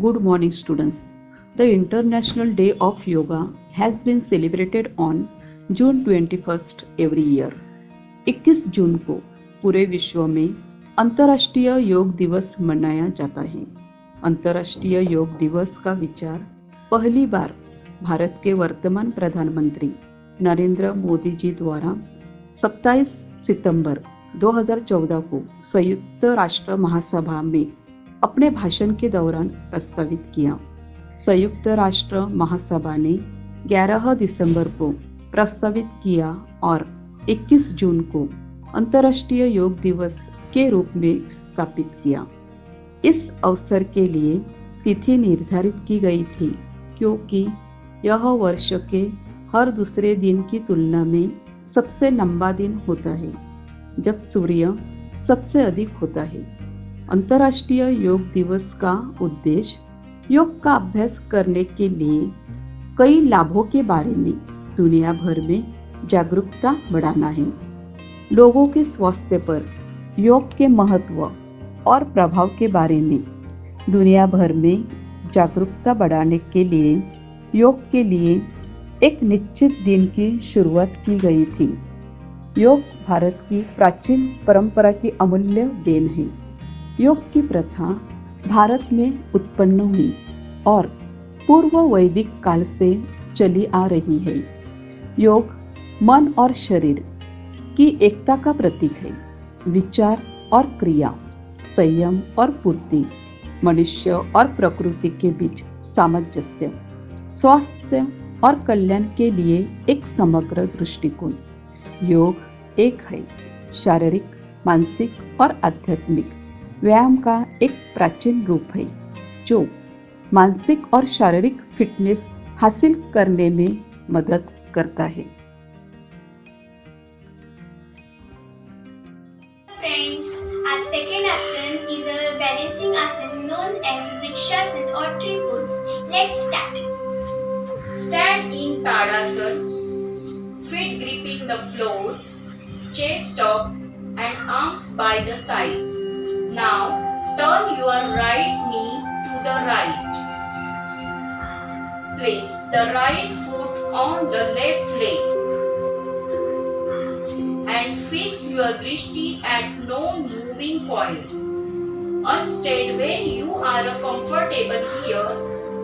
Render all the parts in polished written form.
Good morning, students. The International Day of Yoga has been celebrated on June 21st every year. 21 जून को पूरे विश्व में अंतर्राष्ट्रीय योग दिवस मनाया जाता है। अंतर्राष्ट्रीय योग दिवस का विचार पहली बार भारत के वर्तमान प्रधानमंत्री नरेंद्र मोदी जी द्वारा 27 सितंबर 2014 को संयुक्त राष्ट्र महासभा में अपने भाषण के दौरान प्रस्तावित किया। संयुक्त राष्ट्र महासभा ने 11 दिसंबर को प्रस्तावित किया और 21 जून को अंतर्राष्ट्रीय योग दिवस के रूप में स्थापित किया। इस अवसर के लिए तिथि निर्धारित की गई थी क्योंकि यह वर्ष के हर दूसरे दिन की तुलना में सबसे लंबा दिन होता है जब सूर्य सबसे अधिक होता है। अंतर्राष्ट्रीय योग दिवस का उद्देश्य योग का अभ्यास करने के लिए कई लाभों के बारे में दुनिया भर में जागरूकता बढ़ाना है। लोगों के स्वास्थ्य पर योग के महत्व और प्रभाव के बारे में दुनिया भर में जागरूकता बढ़ाने के लिए योग के लिए एक निश्चित दिन की शुरुआत की गई थी। योग भारत की प्राचीन परंपरा की अमूल्य देन है। योग की प्रथा भारत में उत्पन्न हुई और पूर्व वैदिक काल से चली आ रही है। योग मन और शरीर की एकता का प्रतीक है। विचार और क्रिया, संयम और पूर्ति, मनुष्य और प्रकृति के बीच सामंजस्य, स्वास्थ्य और कल्याण के लिए एक समग्र दृष्टिकोण। योग एक है शारीरिक, मानसिक और आध्यात्मिक व्यायाम का एक प्राचीन रूप है जो मानसिक और शारीरिक फिटनेस हासिल करने में मदद करता है। Friends, our second asana is a balancing asana known as Vrikshasana or tree pose. Let's start. Stand in Tadasana, feet gripping the floor, chest up and arms by the side. Now turn your right knee to the right. Place the right foot on the left leg and fix your drishti at no moving point. Instead, when you are comfortable here,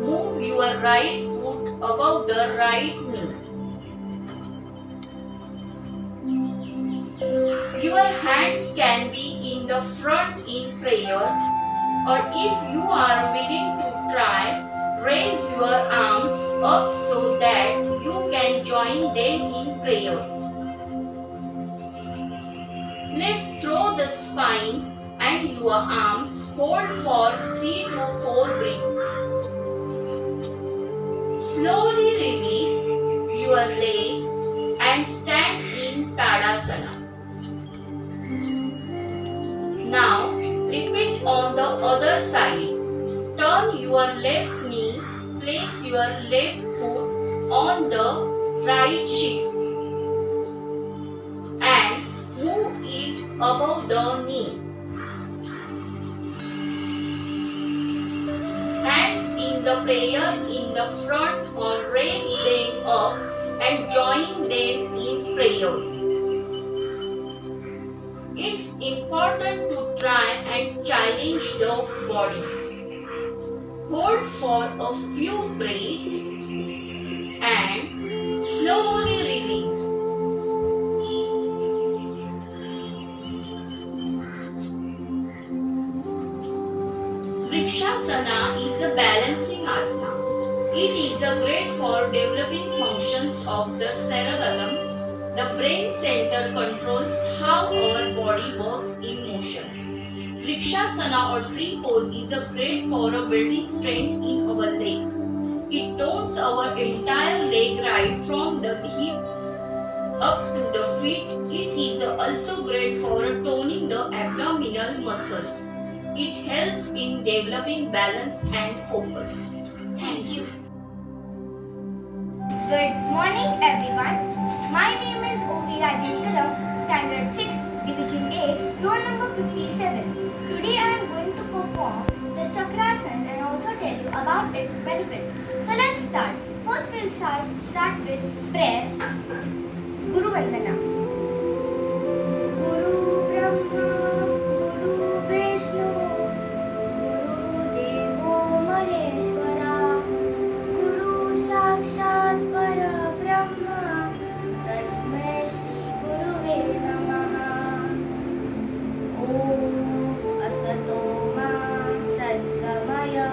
move your right foot above the right knee. Your hands can be in the front in prayer, or if you are willing to try, raise your arms up so that you can join them in prayer. Lift through the spine and your arms hold for 3 to 4 breaths. Slowly release your leg and stand in Tadasana. Now repeat on the other side. Turn your left knee, place your left foot on the right hip and move it above the knee. Hands in the prayer in the front or raise them up and join them in prayer. It's important to try and challenge the body. Hold for a few breaths and slowly release. Vrikshasana is a balancing asana. It is great for developing functions of the cerebellum. The brain center controls how our body works in motions. Vrikshasana or tree pose is great for building strength in our legs. It tones our entire leg right from the hip up to the feet. It is also great for toning the abdominal muscles. It helps in developing balance and focus. Thank you. Good morning, everyone. My name is O.V. Rajesh Kadam, Standard 6, Division A, roll number 57. Today I am going to perform the Chakrasana and also tell you of its benefits. So let's start. First we'll start with prayer. Guru Vandana. Guru Brahma, Guru Vishnu, Guru Devo Maheshwara, Guru Sakshat Parabrahma, Tasmai Shri Guruve Namaha. Om Asato Ma Sadgamaya,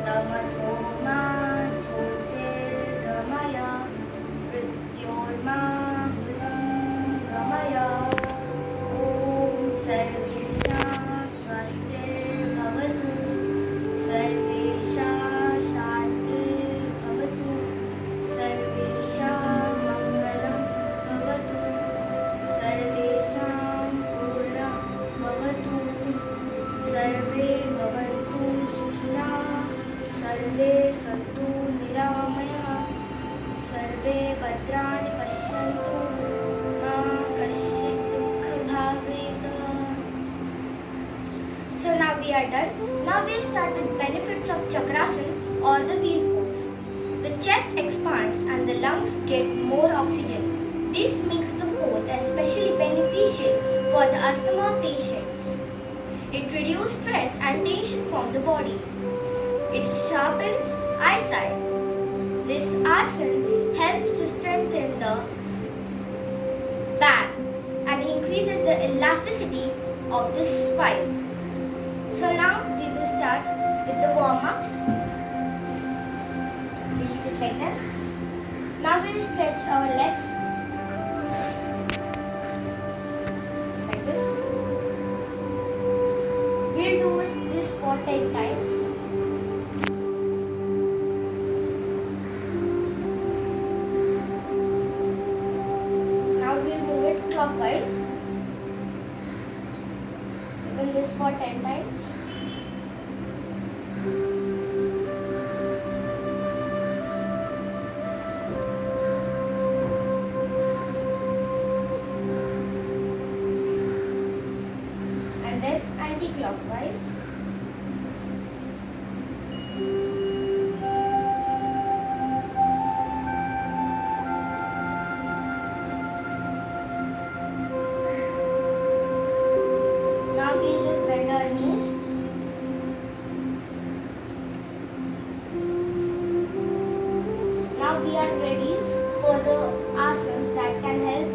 Tamaso Ma Jyotirgamaya, Mrityorma Mritangamaya. Om Sarvesha Swastir Bhavatu, Sarvesha Shantir Bhavatu, Sarvesha Mangalam Bhavatu, Sarvesham Purnam Bhavatu, Sarve Bhavantu Sukhina, Sarve Santu Niramaya, Sarve Bhadrani Pashyantu, Ma Kasyit Dukha Bhaveta. So now we are done. Now we'll start with benefits of Chakrasana or the wheel pose. The chest expands and the lungs get more oxygen. This makes the pose especially beneficial for the asthma patients. It reduces stress and tension from the body. It sharpens eyesight. This asana helps to strengthen the back and increases the elasticity of the spine. So now we will start with the warm-up. We'll sit like that. Now we will stretch our legs like this. We'll do this for 10 times. Now we'll move it clockwise. We'll do this for 10 times. And then anti-clockwise. Now we just bend our knees. Now we are ready for the asanas that can help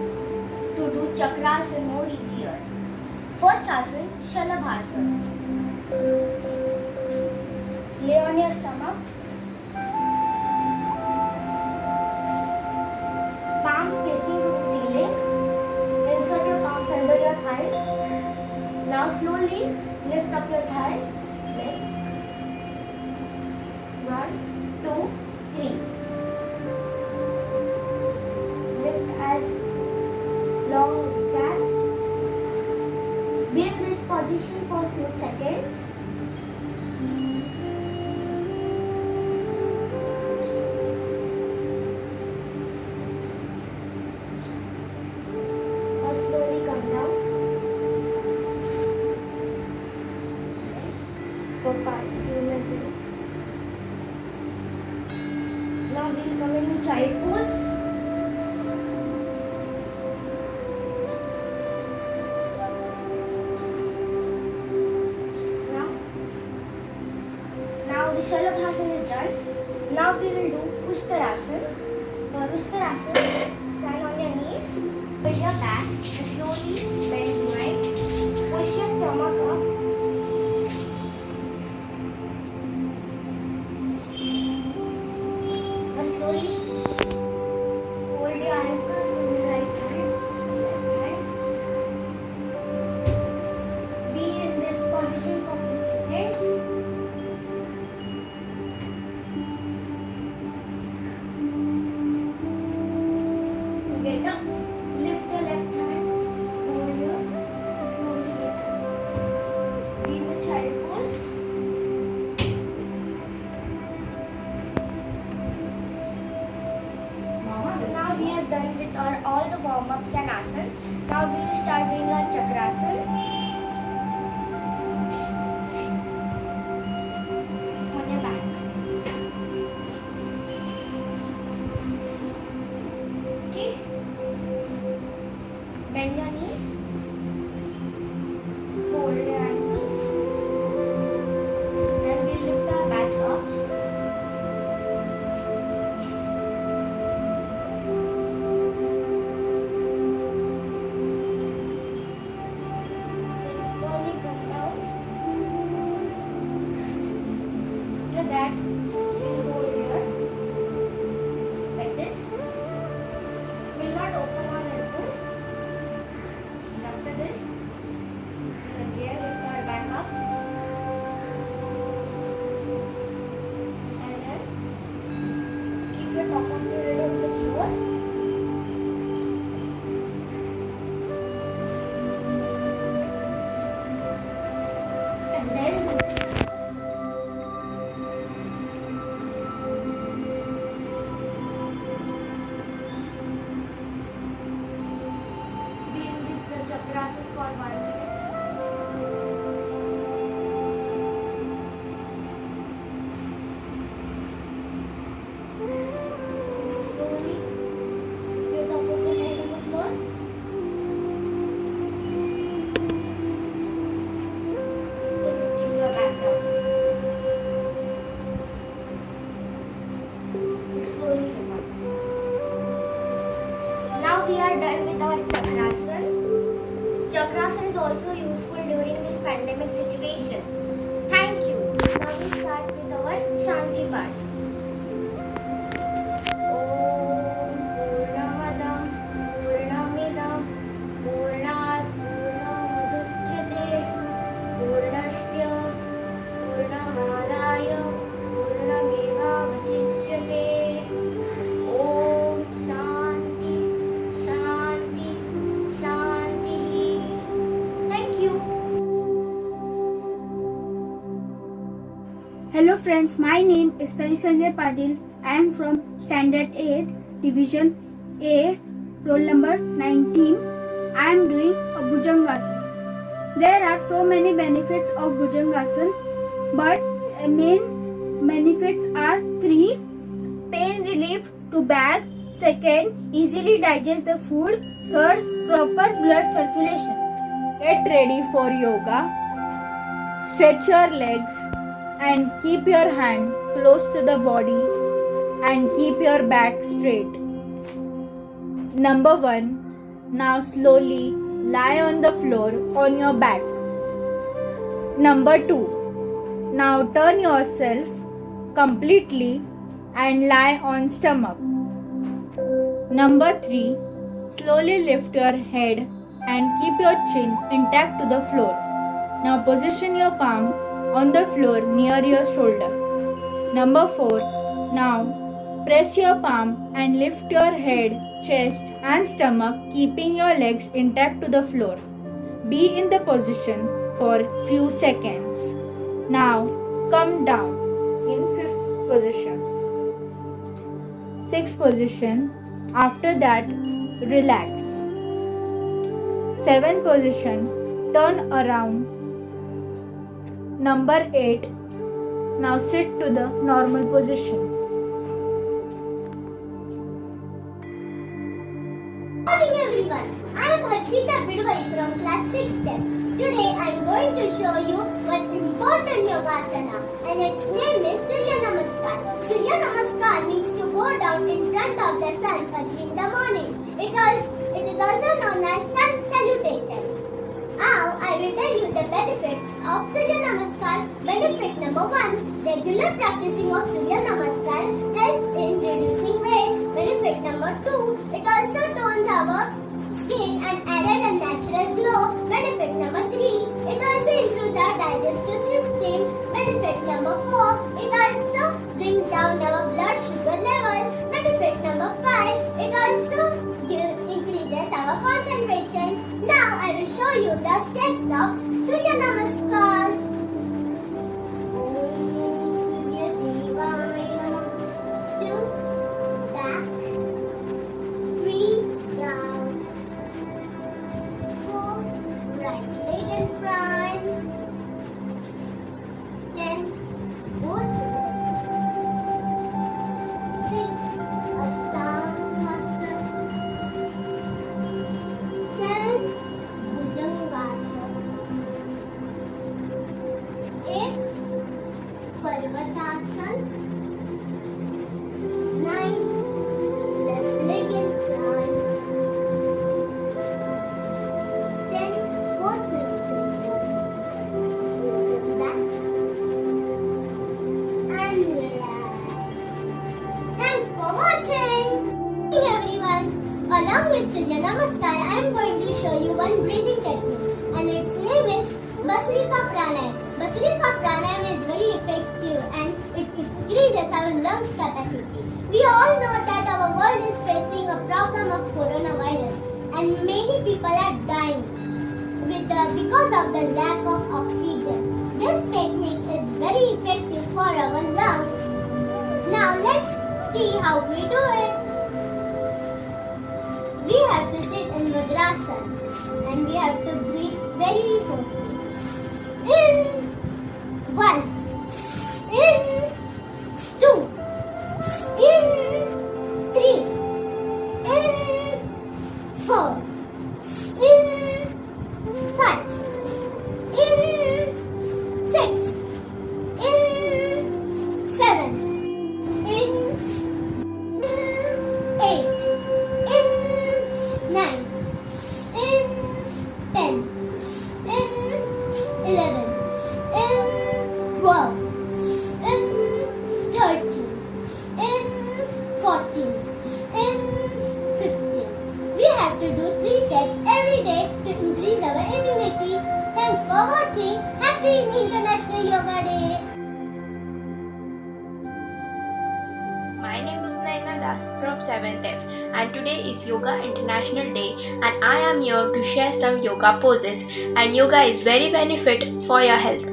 to do Chakrasana more easier. First asana, Shalabhasana. Lay on your stomach. Palms facing to the ceiling. Insert your palms under your thighs. Now slowly lift up your thigh. Leg. 1, 2, 3. Lift as long as you can. Be in this position for a few seconds. Now slowly come down. For 5 minutes. Now we'll come in child pose. Now the Shalabhasana is done. Now we will do Ustarasana. For Ustarasana, stand on your knees, bend your back and slowly bend the neck. Push your stomach up. Now slowly fold your ankles with the right hand, left hand. Be in this position for 2 seconds. pandemic situation. Thank you. Now we start with our Shanti part. Om Purnamadam Purnamidam Purnat Purnamuduchyate Purnasya Purnamadaya Purnamevavasishyate. Om Shanti Shanti Shanti. Thank you. Hello friends, my name is Tani Sanjay Patil. I am from Standard 8, Division A, roll number 19. I am doing a Bhujangasana. There are so many benefits of Bhujangasana, but main benefits are 3. Pain relief to back. 2nd, easily digest the food. 3rd, proper blood circulation. Get ready for yoga. Stretch your legs and keep your hand close to the body and keep your back straight. Number 1. Now slowly lie on the floor on your back. Number 2. Now turn yourself completely and lie on stomach. Number 3. Slowly lift your head and keep your chin intact to the floor. Now position your palm on the floor near your shoulder. Number 4. Now press your palm and lift your head, chest and stomach, keeping your legs intact to the floor. Be in the position for few seconds. Now come down in 5th position. 6th position. After that, relax. 7th position. Turn around. Number 8. Now sit to the normal position. Good morning everyone. I am Harshita Bidwai from class 6 step. Today I am going to show you one important yogasana and its name is Surya Namaskar. Surya Namaskar means to go down in front of the sun early in the morning. It is also known as sun salutation. Now I will tell you the benefits of Surya Namaskar. Benefit number 1. Regular practicing of Surya Namaskar helps in reducing weight. Benefit number 2. It also tones our skin and added a natural glow. Benefit number 3. It also improves our digestive system. Benefit number 4. It also brings down our blood sugar level. Benefit number 5. It also increases our concentration. Now I will show you the steps of Surya Namaskar. Om Surya Devaya Namah. 2. Back. 3. Down. 4. Right leg in front. 10. Both legs. 6. Up down Hasana. 7. Bhujangasana. 8. Parvatasana. 9. Left leg in front. 10. Both legs in front. Back. And relax. Thanks for watching. Hey everyone. Along with Surya Namaskar, I am going to show you one breathing technique and its name is Bhastrika Pranayam. Bhastrika Pranayam is very effective and it increases our lungs capacity. We all know that our world is facing a problem of coronavirus and many people are dying because of the lack of oxygen. This technique is very effective for our lungs. Now let's see how we do it. We have to sit in Vajrasana and we have to breathe very softly. In 1, in 2, in 3, in 4, in 5, in 6, in 7, in 8, in 9, in 10, in and today is Yoga International Day, and I am here to share some yoga poses, and yoga is very benefit for your health.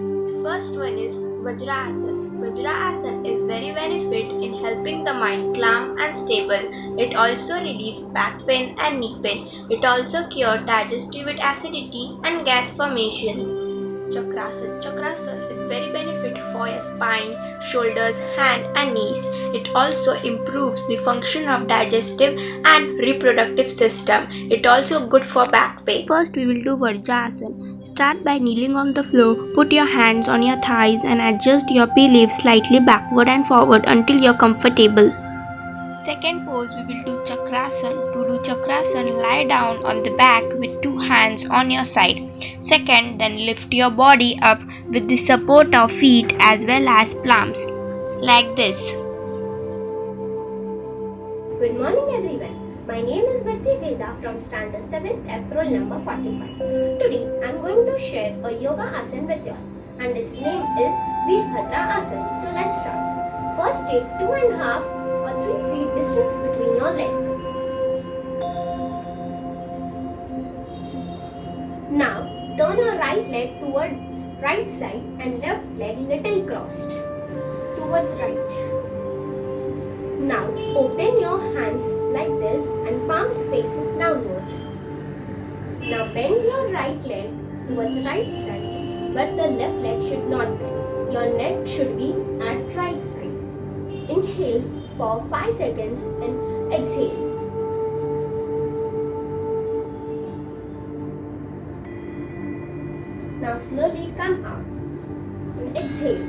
First one is Vajrasana. Vajrasana is very benefit in helping the mind calm and stable. It also relieves back pain and knee pain. It also cures digestive acidity and gas formation. Chakrasana. Chakrasana is very benefit for your spine, shoulders, hand and knees. It also improves the function of digestive and reproductive system. It also good for back pain. First we will do Vajrasana. Start by kneeling on the floor. Put your hands on your thighs and adjust your pelvis slightly backward and forward until you're comfortable. Second pose we will do Chakrasana. To do Chakrasana, lie down on the back with two hands on your side. Second, then lift your body up with the support of feet as well as palms, like this. Good morning everyone. My name is Virti Veda from Standard 7th F roll number 45. Today I am going to share a yoga asana with you all, and its name is Virbhadra Asana. So let's start. First take 2.5 or 3 feet distance between your legs. Now turn your right leg towards right side and left leg little crossed towards right. Now open your hands like this and palms facing downwards. Now bend your right leg towards right side, but the left leg should not bend. Your neck should be at right side. Inhale for 5 seconds and exhale. Now slowly come out and exhale.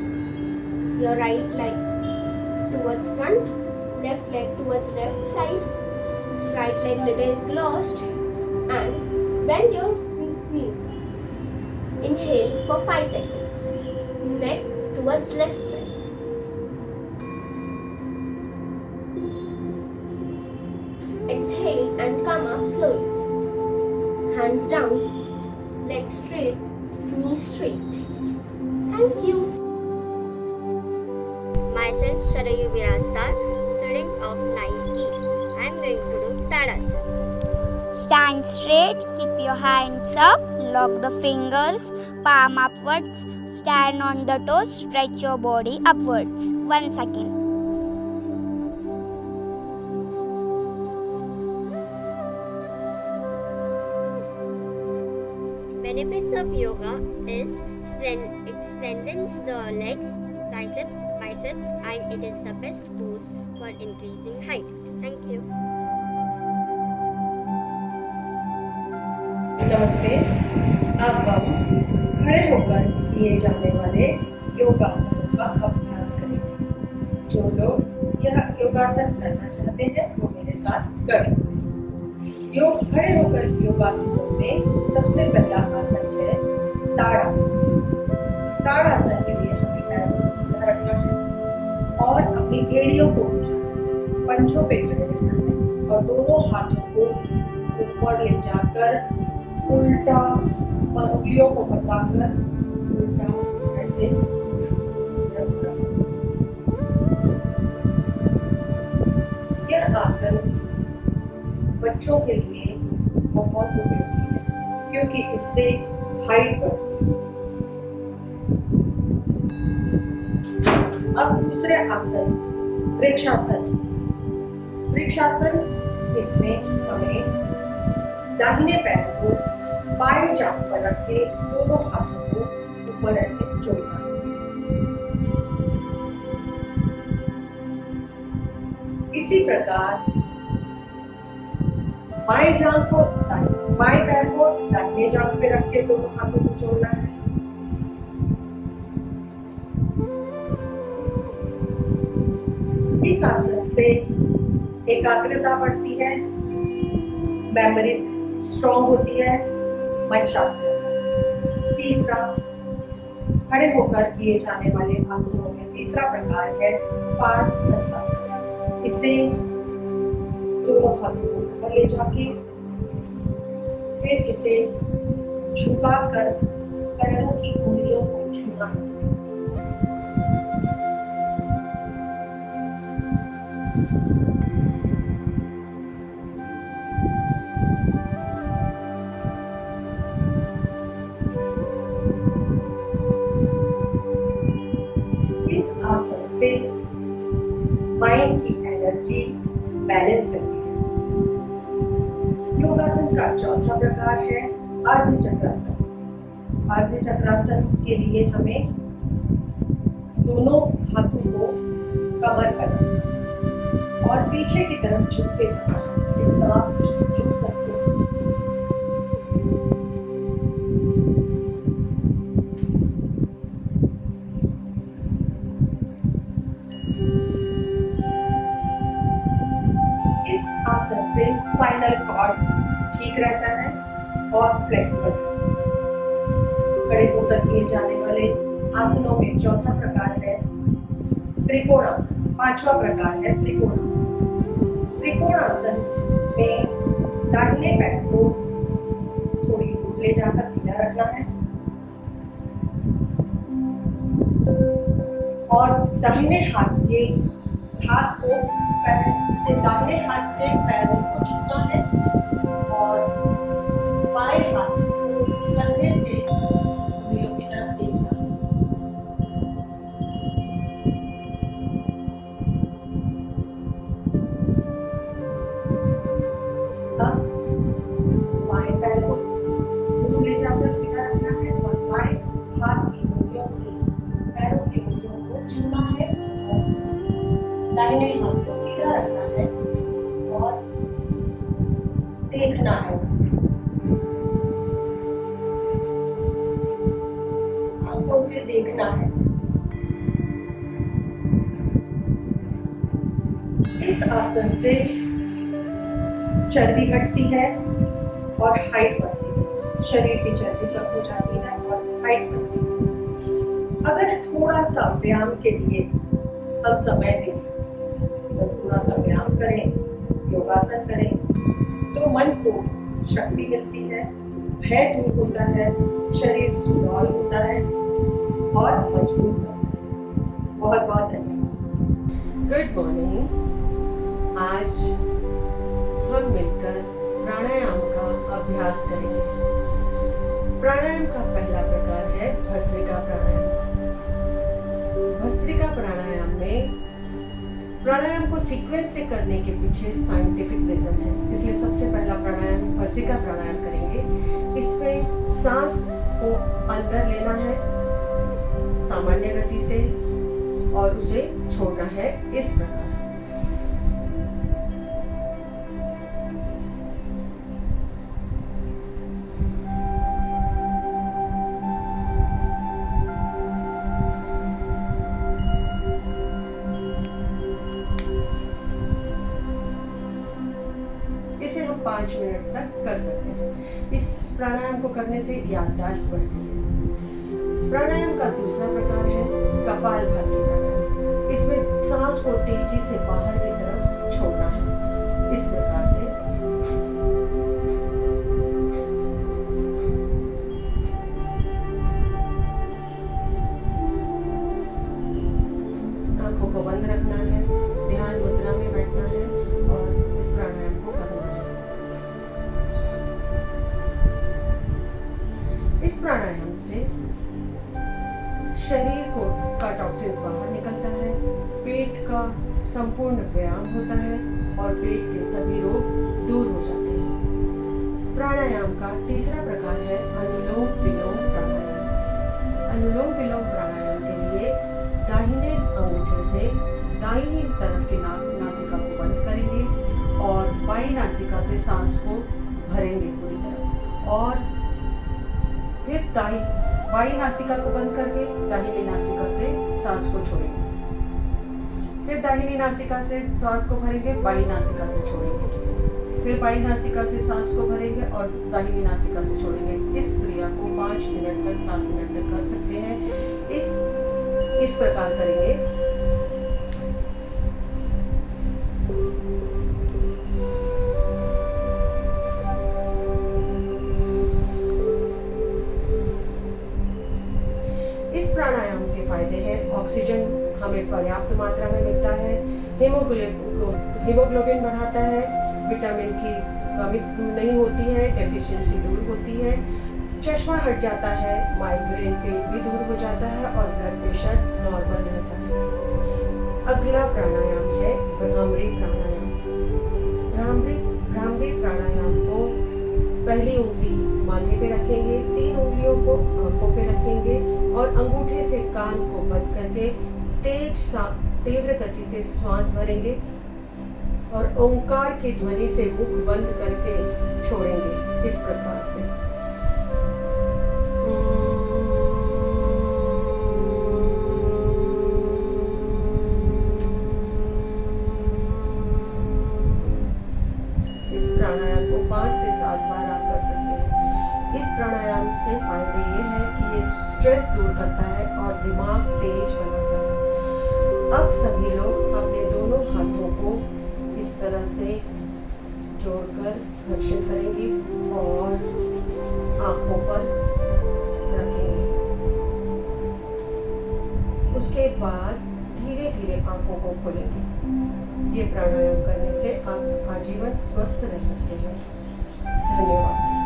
Your right leg towards front, left leg towards left side, right leg little closed, and bend your knee. Inhale for 5 seconds. Neck towards left side. Exhale and come up slowly. Hands down, legs straight, knees straight. Thank you. Myself Sharayu Virastar, student of 9E. I am going to do Tadasana. Stand straight, keep your hands up, lock the fingers, palm upwards, stand on the toes, stretch your body upwards. 1 second. Benefits of yoga is it strengthens the legs, triceps, biceps, and it is the best pose for increasing height. Thank you. नमस्ते। अब हम खड़े होकर किए जाने वाले योगासनों का अभ्यास करेंगे। जो लोग यह योगासन करना चाहते हैं वो मेरे साथ कर सकते हैं। खड़े होकर योगासनों में सबसे पहला आसन है ताड़ासन। ताड़ासन के लिए हमें पैरों को सीधा रखना है और अपनी एड़ियों को पंजों पे खड़े रहना है और दोनों हाथों को ऊपर ले जाकर उल्टा उंगलियों को फंसाकर उल्टा ऐसे रखना है। यह आसन बच्चों के लिए बहुत उपयोगी है क्योंकि इससे हाइट बढ़ती है। अब दूसरे आसन वृक्षासन। वृक्षासन इसमें हमें दाहिने पैर को बाएं जांघ पर रख के दोनों हाथों को ऊपर ऐसे जोड़ना है। इसी प्रकार बाएं पैर को दाहिने जांघ पे रख के दोनों हाथों को जोड़ना है। इस आसन से एकाग्रता बढ़ती है, मेमोरी स्ट्रॉन्ग होती है, मन शांत रहता है। तीसरा, खड़े होकर किए जाने वाले आसनों में तीसरा प्रकार है पादहस्तासन। इसे दोनों हाथों को ऊपर ले जाके फिर इसे झुकाकर पैरों की उंगलियों को छूना है। से माइंड की एनर्जी बैलेंस रहती है। योगासन का चौथा प्रकार है अर्ध चक्रासन। अर्ध चक्रासन के लिए हमें दोनों हाथों को कमर पर और पीछे की तरफ झुकते जाना है, जितना आप झुक सकते हो। इस आसन से स्पाइनल कॉर्ड ठीक रहता है और फ्लेक्सिबल। खड़े होकर किए जाने वाले आसनों में चौथा प्रकार है त्रिकोणासन, पांचवा प्रकार है त्रिकोणासन। त्रिकोणासन में दाहिने पैर को थोड़ी दूर ले जाकर सीधा रखना है और दाहिने हाथ के हाथ को दाहिने हाथ से पैरों को छूना है और बाएं हाथ को कंधे से उंगलियों की तरफ देखना है। अब बाएं पैर को दूर ले जाकर सीधा रखना है और बाएं हाथ की उंगलियों से पैरों की उंगलियों को छूना है और दाहिने हाथ को सीधा रखना है और देखना है उसमें। आंखों से देखना है। इस आसन से चर्बी घटती है और हाइट बढ़ती है। शरीर की चर्बी कम हो जाती है और हाइट बढ़ती है। अगर थोड़ा सा व्यायाम के लिए हम समय दें, थोड़ा सा व्यायाम करें, योगासन करें, तो मन को शक्ति मिलती है, भय दूर होता है, शरीर सुडौल होता है और मजबूत होता है। बहुत बहुत धन्यवाद। Good morning. आज हम मिलकर प्राणायाम का अभ्यास करेंगे। प्राणायाम का पहला प्रकार है भस्त्रिका प्राणायाम। भस्त्रिका प्राणायाम में प्राणायाम को सीक्वेंस से करने के पीछे साइंटिफिक रीजन है, इसलिए सबसे पहला प्राणायाम भस्त्रिका प्राणायाम करेंगे। इसमें सांस को अंदर लेना है सामान्य गति से और उसे छोड़ना है इस प्रकार। इसे हम 5 मिनट तक कर सकते हैं। इस प्राणायाम को करने से याददाश्त बढ़ती है। प्राणायाम का दूसरा प्रकार है कपालभाति प्राणायाम। इसमें सांस को तेजी से बाहर की तरफ छोड़ना है इस प्रकार से। आंखों को बंद रखना है, ध्यान मुद्रा में बैठना है और इस प्राणायाम को करना है। इस प्राणायाम से शरीर का टॉक्सिन्स बाहर निकलता है, पेट का संपूर्ण व्यायाम होता है और पेट के सभी रोग दूर हो जाते हैं। प्राणायाम का तीसरा प्रकार है अनुलोम विलोम प्राणायाम। अनुलोम विलोम प्राणायाम के लिए दाहिने अंगूठे से दाहिनी तरफ की नासिका को बंद करेंगे और बाईं नासिका से सांस को भरेंगे पूरी तरह और फिर बाईं नासिका को बंद करके दाहिनी नासिका से सांस को छोड़ेंगे। फिर दाहिनी नासिका से सांस को भरेंगे, बाईं नासिका से छोड़ेंगे। फिर बाईं नासिका से सांस को भरेंगे और दाहिनी नासिका से छोड़ेंगे। इस क्रिया को 5 मिनट तक 7 मिनट तक कर सकते हैं। इस प्रकार करेंगे। इस प्राणायाम के फायदे हैं, ऑक्सीजन हमें पर्याप्त मात्रा में मिलता है, हीमोग्लोबिन बढ़ाता है, विटामिन की कमी नहीं होती है, डेफिशिएंसी दूर होती है, चश्मा हट जाता है, माइग्रेन पेन भी दूर हो जाता है और ब्लड प्रेशर नॉर्मल रहता है। अगला प्राणायाम है भ्रामरी प्राणायाम। भ्रामरी प्राणायाम को पहली उंगली माथे पे रखेंगे, 3 उंगलियों को आंखों पे रखेंगे और अंगूठे से कान को बंद करके तीव्र गति से श्वास भरेंगे और ओंकार की ध्वनि से मुख बंद करके छोड़ेंगे इस प्रकार से। इस प्राणायाम को 5 से 7 बार आप कर सकते हैं। इस प्राणायाम से फायदे ये है कि ये स्ट्रेस दूर करता है और दिमाग तेज बनाता है। अब सभी लोग अपने दोनों हाथों को इस तरह से जोड़कर घर्षण करेंगे और आंखों पर रखेंगे। उसके बाद धीरे धीरे आंखों को खोलेंगे। ये प्राणायाम करने से आप आजीवन स्वस्थ रह सकते हैं। धन्यवाद।